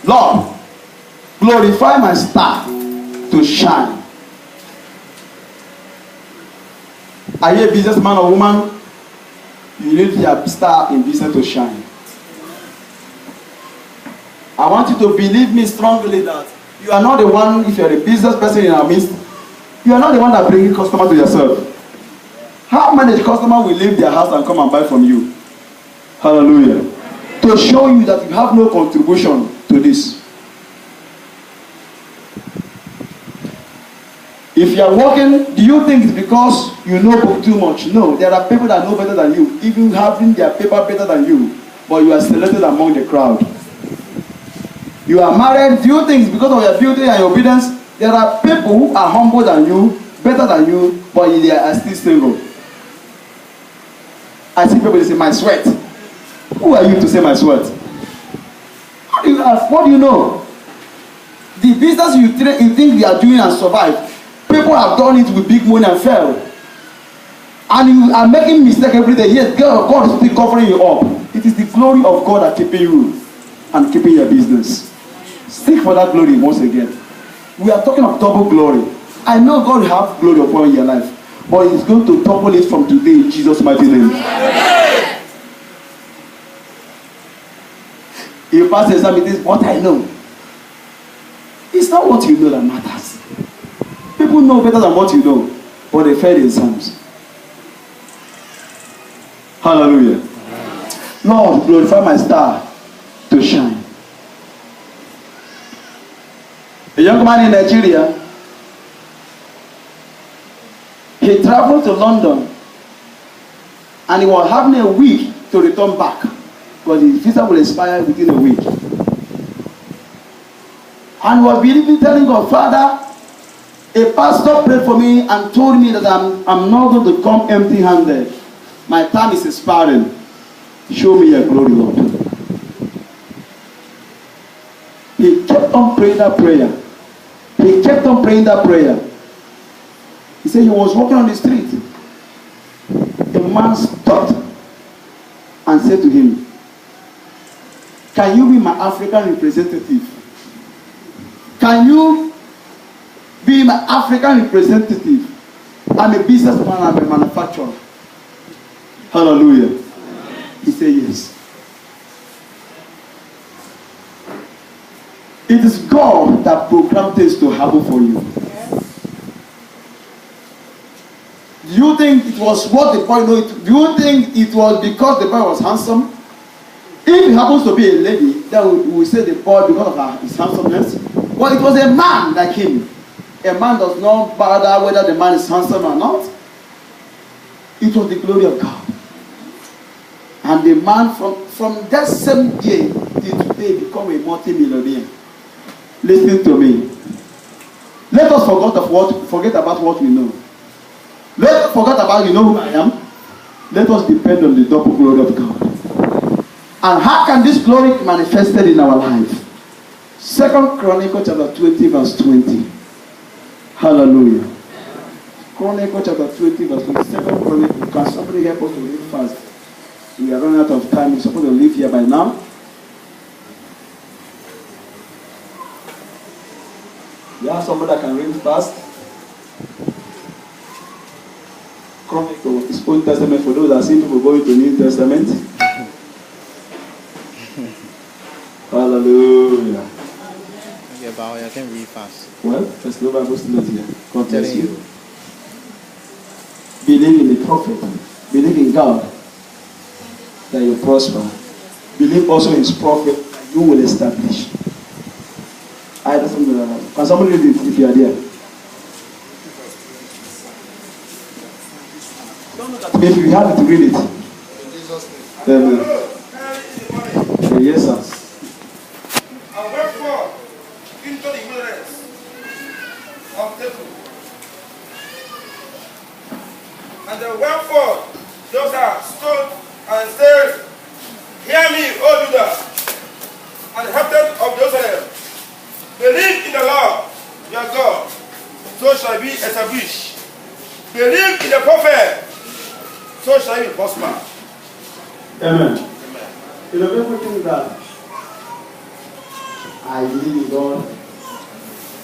Lord, glorify my star to shine. Are you a businessman or woman? You need your star in business to shine. I want you to believe me strongly that you are not the one, if you are a business person in our midst, you are not the one that brings customer to yourself. How many customers will leave their house and come and buy from you? Hallelujah. To show you that you have no contribution to this. If you are working, do you think it's because you know too much? No, there are people that know better than you, even having their paper better than you, but you are selected among the crowd. You are married, do you think it's because of your beauty and your obedience? There are people who are humble than you, better than you, but they are still single. I see people say, my sweat. Who are you to say my sweat? How do you ask? What do you know? The business you think you are doing and survive, people have done it with big money and failed. And you are making mistake every day. Yes, God is still covering you up. It is the glory of God that keeping you and keeping your business. Seek for that glory once again. We are talking of double glory. I know God will have glory upon your life, but He's going to double it from today in Jesus' mighty name. Amen. You pass the exam, it is what I know. It's not what you know that matters. People know better than what you know, but they fail the exams. Hallelujah. Lord, glorify my star to shine. A young man in Nigeria, he traveled to London and he was having a week to return back because his visa will expire within a week. And he was believing, telling God, Father, a pastor prayed for me and told me that I'm not going to come empty-handed. My time is expiring. Show me your glory, Lord. He kept on praying that prayer. He kept on praying that prayer. He said he was walking on the street. A man stopped and said to him, can you be my African representative? Can you be my African representative? I'm a businessman, I'm a manufacturer. Hallelujah. He said yes. It is God that programmed things to happen for you. Do you think it was what the boy knew? Do you think it was because the boy was handsome? If it happens to be a lady, then we will say the boy because of his handsomeness. Well, it was a man like him. A man does not bother whether the man is handsome or not. It was the glory of God. And the man from that same day till today become a multi-millionaire. Listen to me. Let us forget about what we know. Let us forget about who I am. Let us depend on the double glory of God. And how can this glory be manifested in our life? 2 Chronicles chapter 20 verse 20. Hallelujah. Chronicles chapter 20 verse 20. 2 Chronicles. Can somebody help us to read fast? We are running out of time. We're supposed to leave here by now. You have somebody that can read fast? Chronicles is Old Testament for those that see people going to New Testament. Hallelujah. Yeah, but I can read fast. Well, there's no Bible students here. God bless you. Believe in the prophet. Believe in God that you prosper. Believe also in his prophet that you will establish. Can somebody read it if you are there? If you have it, read it. Yes, sir. And went forth into the wilderness of Tekoa. And they went forth, those that stood and said, hear me, O Judah, and inhabitants of Jerusalem. Believe in the Lord your God, so shall be established. Believe in the prophet, so shall you prosper. Amen. You know, people think that I believe in God.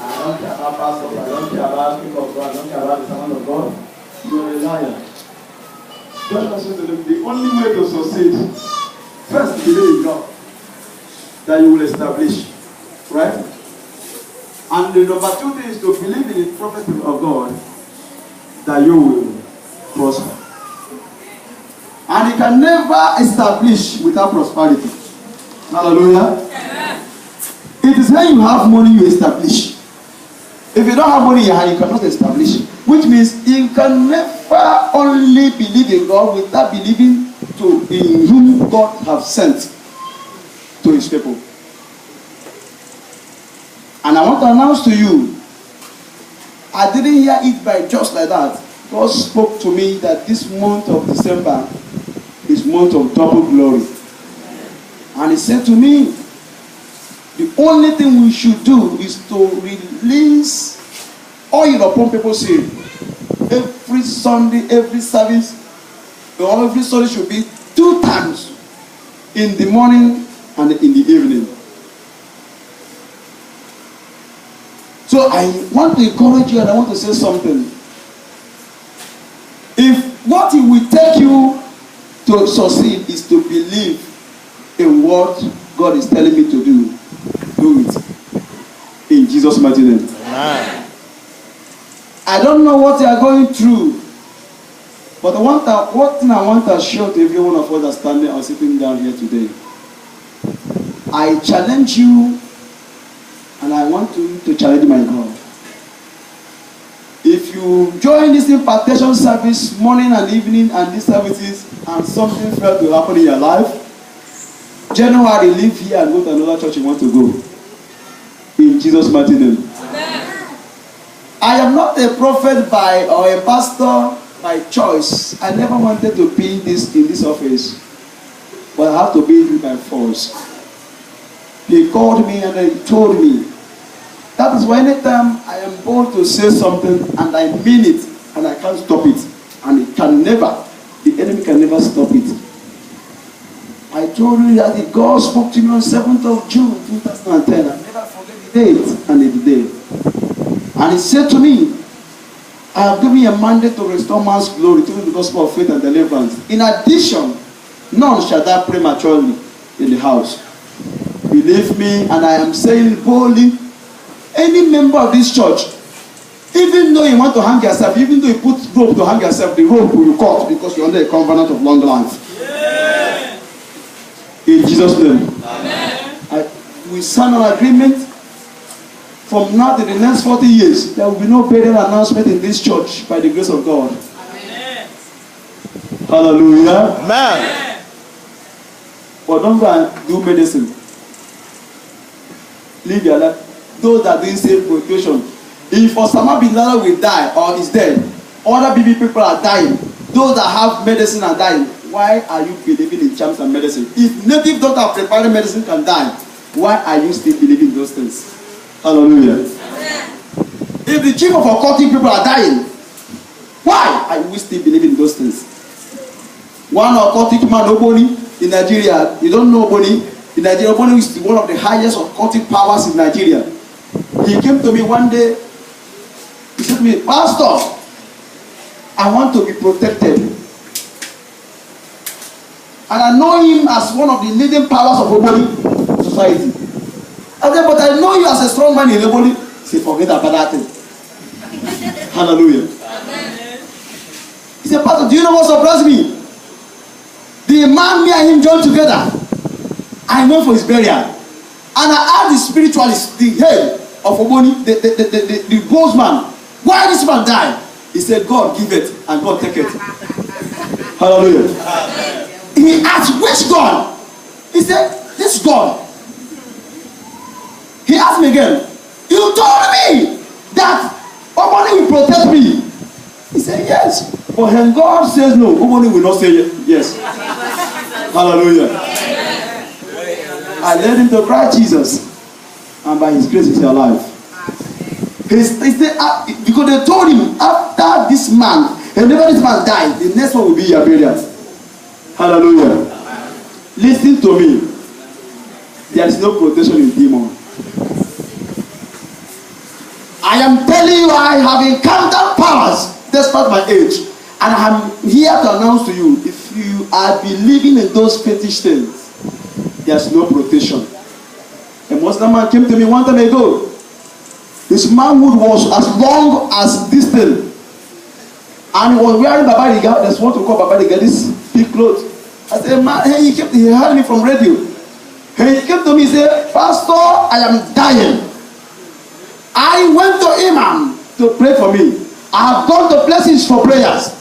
I don't care about pastors. I don't care about people of God. I don't care about the servant of God. You're a liar. God has said to them, the only way to succeed, first believe in God, that you will establish. Right? And the number two thing is to believe in the prophet of God, that you will prosper. And you can never establish without prosperity. Hallelujah. It is when you have money you establish. If you don't have money in your hand, you cannot establish. Which means you can never only believe in God without believing in whom God has sent to his people. And I want to announce to you, I didn't hear it by just like that. God spoke to me that this month of December is month of double glory. And he said to me, the only thing we should do is to release oil upon people's head. Every Sunday, every service, or every Sunday should be 2 times, in the morning and in the evening. So I want to encourage you and I want to say something. If what it will take you to succeed is to believe in what God is telling me to do it. In Jesus' mighty name. Amen. I don't know what you are going through, but one thing I want to assure to every one of us that's standing or sitting down here today, I challenge you and I want you to challenge my God. If you join this impartation service morning and evening and these services and something failed to happen in your life, January, leave here and go to another church you want to go. In Jesus' mighty name. Amen. I am not a prophet or a pastor by choice. I never wanted to be in this office, but I have to be in by force. He called me and he told me. That is why anytime I am bold to say something and I mean it and I can't stop it, and the enemy can never stop it. I told you that God spoke to me on 7th of June 2010. I never forget the date and the day. And he said to me, I have given you a mandate to restore man's glory through the gospel of faith and deliverance. In addition, none shall die prematurely in the house. Believe me, and I am saying boldly, any member of this church, even though you want to hang yourself, even though you put rope to hang yourself, the rope will you cut because you're under a covenant of long life. Yeah. In Jesus' name. Amen. We sign an agreement. From now to the next 40 years, there will be no burial announcement in this church by the grace of God. Amen. Hallelujah. Amen. But don't go and do medicine. Live your life. Those that didn't say procreation. If Osama bin Laden will die or is dead, other BB people are dying. Those that have medicine are dying. Why are you believing in charms and medicine? If native doctor preparing medicine can die, why are you still believing those things? Hallelujah. Amen. If the chief of occultic people are dying, why are you still believing those things? One occultic man, Oboni, in Nigeria, you don't know Oboni. In Nigeria, Oboni is one of the highest occultic powers in Nigeria. He came to me one day. He said to me, Pastor, I want to be protected. And I know him as one of the leading powers of Oboni society. I said, but I know you as a strong man in Oboni. He said, forget about that thing. Hallelujah. Amen. He said, Pastor, do you know what surprised me? The man me and him joined together. I went for his burial. And I asked the spiritualist, the head of Oboni, the postman, why this man died? He said, God give it and God take it. Hallelujah. Amen. He asked, which God? He said, this God. He asked me again, you told me that Oboni will protect me. He said, yes. But when God says no, Oboni will not say yes. Hallelujah. I led him to Christ Jesus. And by his grace he's alive. He said, because they told him, after this man, whenever this man died, the next one will be your burial. Hallelujah. Listen to me. There is no protection in demon. I have encountered powers despite my age. And I'm here to announce to you, if you are believing in those fetish things, there's no protection. A Muslim man came to me one time ago. His manhood was as long as this thing. And he was wearing babariga. That's what we call babariga, this big clothes. I said, man, hey, he heard me from radio. He came to me and said, Pastor, I am dying. I went to Imam to pray for me. I have gone to places for prayers.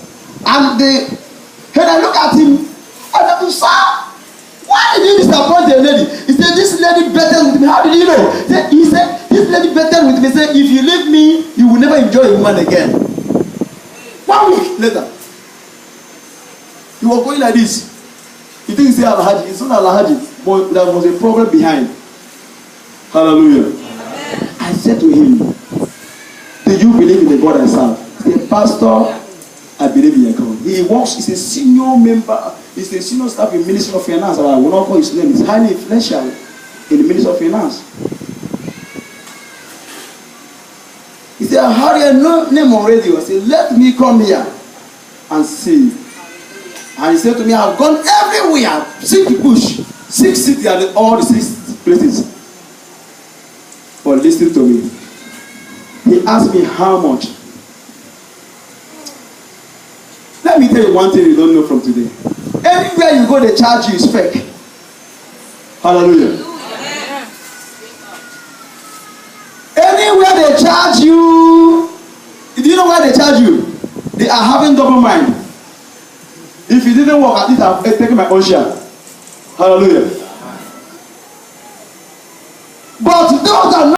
And when I look at him, I said, sir, why did you disappoint the lady? He said, this lady betted with me. How did you know? He said, this lady betted with me. He said, if you leave me, you will never enjoy a woman again. 1 week later, he was going like this. He thinks he's Al-Haji. It's not Al-Haji, but there was a problem behind. Hallelujah. Amen. I said to him, do you believe in the God I serve? He said, Pastor, I believe in your God. He works, he's a senior member, he's a senior staff in Ministry of Finance. I will not call his name. He's highly influential in the Ministry of Finance. He said, I heard your name on radio. I said, let me come here and see. And he said to me, I've gone everywhere, 6 bush, 6 cities, and all the 6 places. But listen to me. He asked me how much. Let me tell you one thing you don't know from today. Anywhere you go, they charge you is fake. Hallelujah. Anywhere they charge you, do you know why they charge you? They are having double mind. If you didn't work, at least I've taken my own share. Hallelujah. But those are not